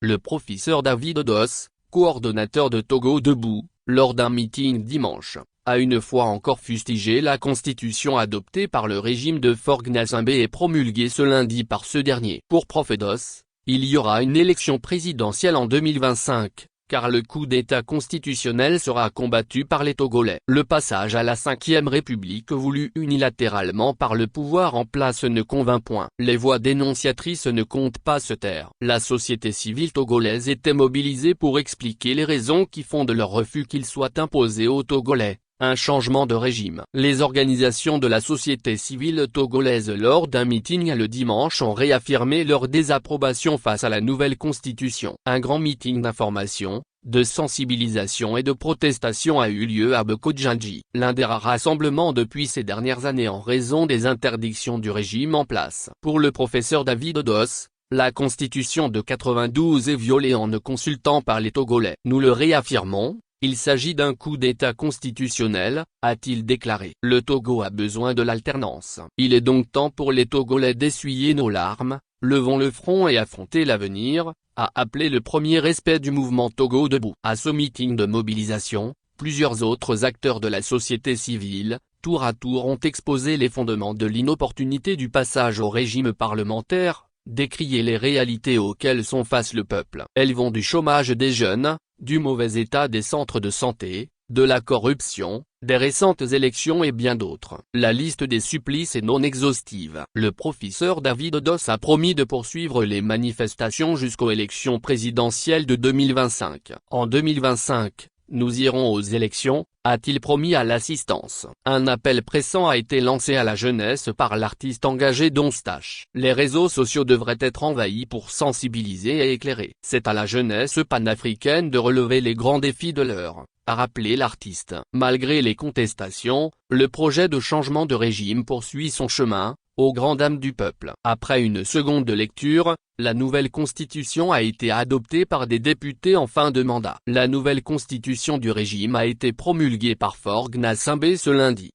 Le professeur David Odos, coordonnateur de Togo Debout, lors d'un meeting dimanche, a une fois encore fustigé la constitution adoptée par le régime de Faure Gnassingbé et promulguée ce lundi par ce dernier. Pour Prof Odos, il y aura une élection présidentielle en 2025, car le coup d'État constitutionnel sera combattu par les Togolais. Le passage à la 5e République voulu unilatéralement par le pouvoir en place ne convainc point. Les voix dénonciatrices ne comptent pas se taire. La société civile togolaise était mobilisée pour expliquer les raisons qui font de leur refus qu'il soit imposé aux Togolais un changement de régime. Les organisations de la société civile togolaise lors d'un meeting le dimanche ont réaffirmé leur désapprobation face à la nouvelle constitution. Un grand meeting d'information, de sensibilisation et de protestation a eu lieu à Bekodjandji, l'un des rares rassemblements depuis ces dernières années en raison des interdictions du régime en place. Pour le professeur David Odos, la constitution de 92 est violée en ne consultant pas les Togolais. Nous le réaffirmons. Il s'agit d'un coup d'État constitutionnel, a-t-il déclaré. Le Togo a besoin de l'alternance. Il est donc temps pour les Togolais d'essuyer nos larmes, levons le front et affronter l'avenir, a appelé le premier respect du mouvement Togo Debout. À ce meeting de mobilisation, plusieurs autres acteurs de la société civile, tour à tour ont exposé les fondements de l'inopportunité du passage au régime parlementaire, décrié les réalités auxquelles sont face le peuple. Elles vont du chômage des jeunes, du mauvais état des centres de santé, de la corruption, des récentes élections et bien d'autres. La liste des supplices est non exhaustive. Le professeur David Odos a promis de poursuivre les manifestations jusqu'aux élections présidentielles de 2025. En 2025, nous irons aux élections, a-t-il promis à l'assistance. Un appel pressant a été lancé à la jeunesse par l'artiste engagé Don Stache. Les réseaux sociaux devraient être envahis pour sensibiliser et éclairer. C'est à la jeunesse panafricaine de relever les grands défis de l'heure, a rappelé l'artiste. Malgré les contestations, le projet de changement de régime poursuit son chemin, aux grandes dames du peuple. Après une seconde lecture, la nouvelle constitution a été adoptée par des députés en fin de mandat. La nouvelle constitution du régime a été promulguée par Faure Gnassingbé ce lundi.